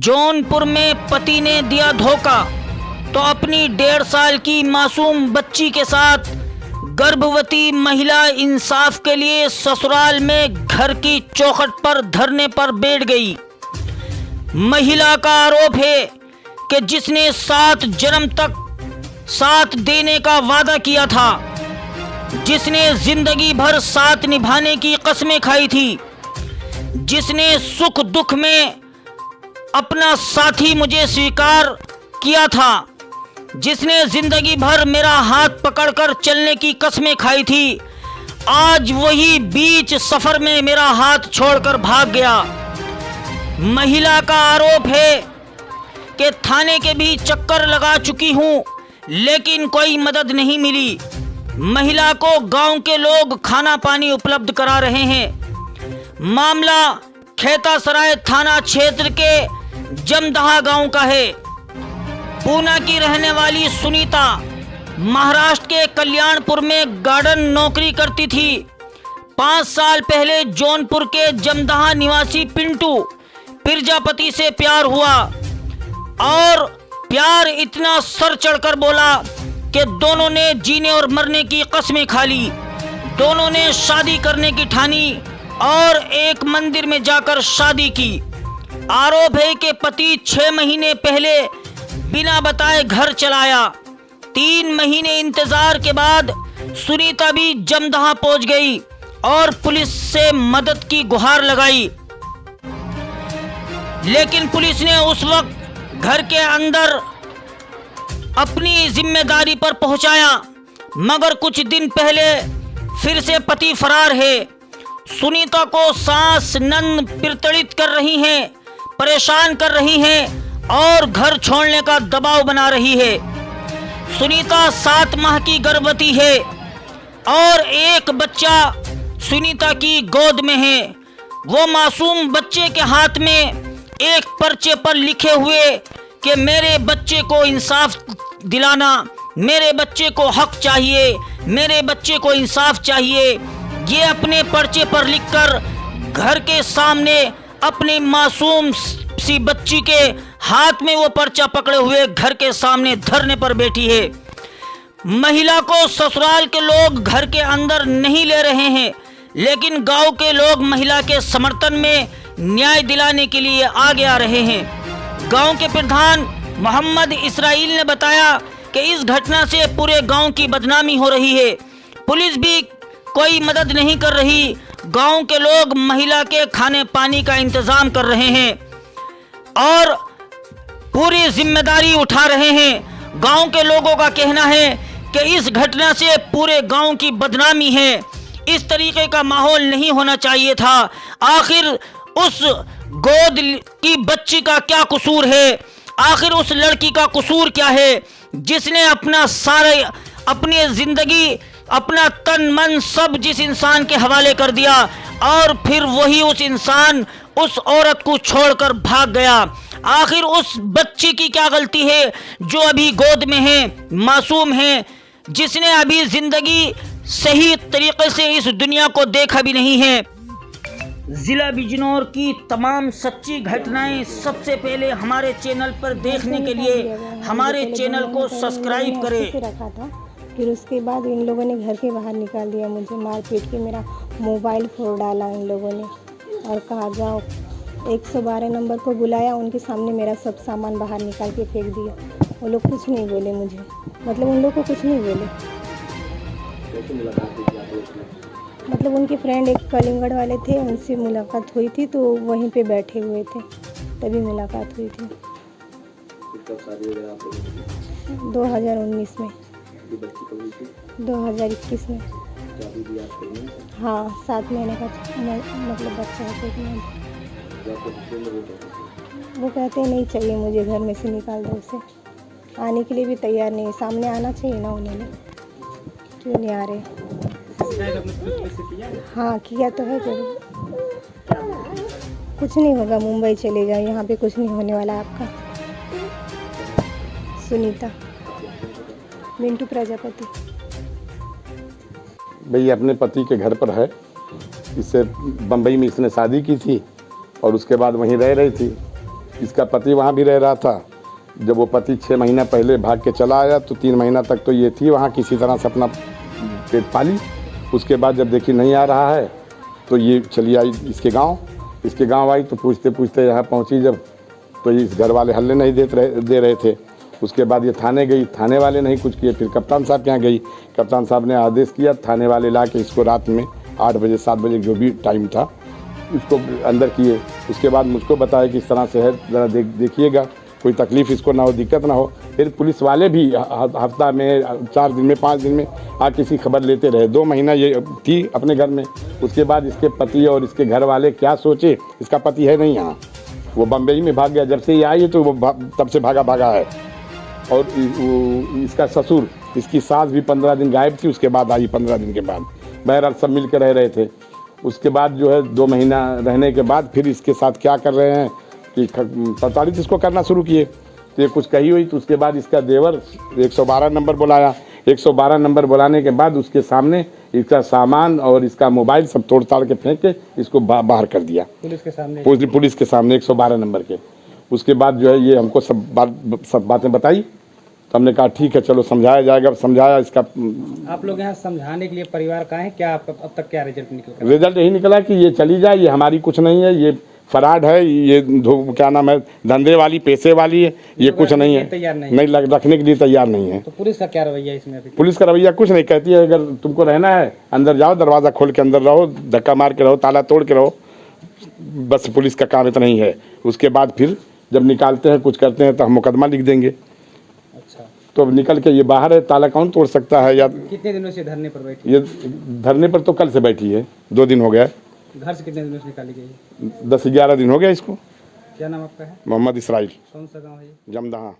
जौनपुर में पति ने दिया धोखा तो अपनी 1.5 साल की मासूम बच्ची के साथ गर्भवती महिला इंसाफ के लिए ससुराल में घर की चौखट पर धरने पर बैठ गई। महिला का आरोप है कि जिसने 7 जन्म तक साथ देने का वादा किया था, जिसने जिंदगी भर साथ निभाने की कस्में खाई थी, जिसने सुख दुख में अपना साथी मुझे स्वीकार किया था, जिसने जिंदगी भर मेरा हाथ पकड़कर चलने की कस्में खाई थी, आज वही बीच सफर में मेरा हाथ छोड़कर भाग गया। महिला का आरोप है कि थाने के भी चक्कर लगा चुकी हूं, लेकिन कोई मदद नहीं मिली। महिला को गांव के लोग खाना पानी उपलब्ध करा रहे हैं। मामला खेतासराय थाना क्षेत्र के जमदहा गांव का है। पूना की रहने वाली सुनीता महाराष्ट्र के कल्याणपुर में गार्डन नौकरी करती थी। 5 साल पहले जौनपुर के जमदहा निवासी पिंटू प्रजापति से प्यार हुआ और प्यार इतना सर चढ़कर बोला कि दोनों ने जीने और मरने की कस्में खा ली। दोनों ने शादी करने की ठानी और एक मंदिर में जाकर शादी की। आरोप है कि पति 6 महीने पहले बिना बताए घर चलाया। 3 महीने इंतजार के बाद सुनीता भी जमदहा पहुंच गई और पुलिस से मदद की गुहार लगाई, लेकिन पुलिस ने उस वक्त घर के अंदर अपनी जिम्मेदारी पर पहुंचाया। मगर कुछ दिन पहले फिर से पति फरार है। सुनीता को सास नंद प्रताड़ित कर रही हैं, परेशान कर रही हैं और घर छोड़ने का दबाव बना रही है। सुनीता 7 माह की गर्भवती है और एक बच्चा सुनीता की गोद में है। वो मासूम बच्चे के हाथ में एक पर्चे पर लिखे हुए कि मेरे बच्चे को इंसाफ दिलाना, मेरे बच्चे को हक चाहिए, मेरे बच्चे को इंसाफ चाहिए। ये अपने पर्चे पर लिखकर घर के सामने अपनी मासूम सी बच्ची के हाथ में वो पर्चा पकड़े हुए घर के सामने धरने पर बैठी है। महिला को ससुराल के लोग घर के अंदर नहीं ले रहे हैं, लेकिन गांव के लोग महिला के समर्थन में न्याय दिलाने के लिए आगे आ रहे हैं। गांव के प्रधान मोहम्मद इस्राइल ने बताया कि इस घटना से पूरे गांव की बदनामी हो रही है। पुलिस भी कोई मदद नहीं कर रही। गांव के लोग महिला के खाने पानी का इंतजाम कर रहे हैं और पूरी जिम्मेदारी उठा रहे हैं। गांव के लोगों का कहना है कि इस घटना से पूरे गांव की बदनामी है। इस तरीके का माहौल नहीं होना चाहिए था। आखिर उस गोद की बच्ची का क्या कसूर है? आखिर उस लड़की का कसूर क्या है जिसने अपना सारे अपनी जिंदगी, अपना तन मन सब जिस इंसान के हवाले कर दिया और फिर वही उस इंसान उस औरत को छोड़कर भाग गया। आखिर उस बच्ची की क्या गलती है जो अभी गोद में है, मासूम है, जिसने अभी जिंदगी सही तरीके से इस दुनिया को देखा भी नहीं है। जिला बिजनौर की तमाम सच्ची घटनाएं सबसे पहले हमारे चैनल पर देखने के लिए हमारे चैनल को सब्सक्राइब करें। रखा था, फिर उसके बाद इन लोगों ने घर के बाहर निकाल दिया, मुझे मारपीट के मेरा मोबाइल फोड़ डाला इन लोगों ने और कहा जाओ 112 नंबर को बुलाया। उनके सामने मेरा सब सामान बाहर निकाल के फेंक दिया। वो लोग कुछ नहीं बोले मुझे, मतलब उन लोग को कुछ नहीं बोले। मतलब उनके फ्रेंड एक कलिंगड़ वाले थे, उनसे मुलाकात हुई थी, तो वहीं पे बैठे हुए थे, तभी मुलाकात हुई थी। 2019 में, 2021 में। हाँ, 7 महीने का मतलब बच्चा है। वो कहते हैं नहीं चाहिए मुझे, घर में से निकाल दो उसे। आने के लिए भी तैयार नहीं है। सामने आना चाहिए ना उन्होंने, क्यों नहीं आ रहे? हाँ किया तो है जरूर। कुछ नहीं होगा, मुंबई चले जाओ, यहाँ पे कुछ नहीं होने वाला आपका। सुनीता मिंटू प्रजापति। भाई अपने पति के घर पर है। इससे बम्बई में इसने शादी की थी और उसके बाद वहीं रह रही थी। इसका पति वहाँ भी रह रहा था। जब वो पति 6 महीना पहले भाग के चला आया तो 3 महीना तक तो ये थी वहाँ, किसी तरह से अपना पेट पाली। उसके बाद जब देखी नहीं आ रहा है तो ये चली आई इसके गांव आई। तो पूछते पूछते यहाँ पहुँची जब, तो इस घर वाले हल्ले नहीं दे रहे थे। उसके बाद ये थाने गई, थाने वाले नहीं कुछ किए। फिर कप्तान साहब के यहाँ गई, कप्तान साहब ने आदेश किया, थाने वाले ला के इसको रात में 8 बजे 7 बजे जो भी टाइम था इसको अंदर किए। उसके बाद मुझको बताया कि इस तरह से है, ज़रा देखिएगा, कोई तकलीफ़ इसको ना हो, दिक्कत ना हो। फिर पुलिस वाले भी हफ्ता में 4 दिन में 5 दिन में आके किसी खबर लेते रहे। 2 महीना ये थी अपने घर में। उसके बाद इसके पति और इसके घर वाले क्या सोचे, इसका पति है नहीं यहाँ, वो बम्बई में भाग गया। जब से ये आई है तो वो तब से भागा है। और इसका ससुर, इसकी सास भी 15 दिन गायब थी, उसके बाद आई 15 दिन के बाद। बहरहाल सब मिल के रह रहे थे। उसके बाद जो है 2 महीना रहने के बाद फिर इसके साथ क्या कर रहे हैं कि प्रताड़ित इसको करना शुरू किए। तो ये कुछ कही हुई तो उसके बाद इसका देवर 112 नंबर बुलाया। 112 नंबर बुलाने के बाद उसके सामने इसका सामान और इसका मोबाइल सब तोड़ ताड़ के फेंक के इसको बाहर कर दिया पुलिस के सामने 112 नंबर के। उसके बाद जो है ये हमको सब बातें बताई। तो हमने कहा ठीक है चलो समझाया जाएगा। समझाया इसका। आप लोग यहाँ समझाने के लिए परिवार का है क्या? अब तक क्या रिजल्ट निकला? रिजल्ट यही निकला कि ये चली जाए, ये हमारी कुछ नहीं है, ये फराड है, ये क्या नाम है, धंधे वाली पैसे वाली है, ये कुछ नहीं है, तैयार नहीं रखने के लिए तैयार नहीं है। तो पुलिस का क्या रवैया इसमें? अभी पुलिस का रवैया कुछ नहीं, कहती है अगर तुमको रहना है अंदर जाओ, दरवाज़ा खोल के अंदर रहो, धक्का मार के रहो, ताला तोड़ के रहो, बस पुलिस का काम इतना ही है। उसके बाद फिर जब निकालते हैं कुछ करते हैं तो हम मुकदमा लिख देंगे। अच्छा, तो अब निकल के ये बाहर है, ताला कौन तोड़ सकता है? या कितने दिनों से धरने पर बैठी? ये धरने पर तो कल से बैठी है, 2 दिन हो गया। घर से कितने दिनों से निकाली गई? 10-11 दिन हो गया इसको। क्या नाम आपका है? मोहम्मद इसराइल। कौन सा गाँव है ये? जमदहा।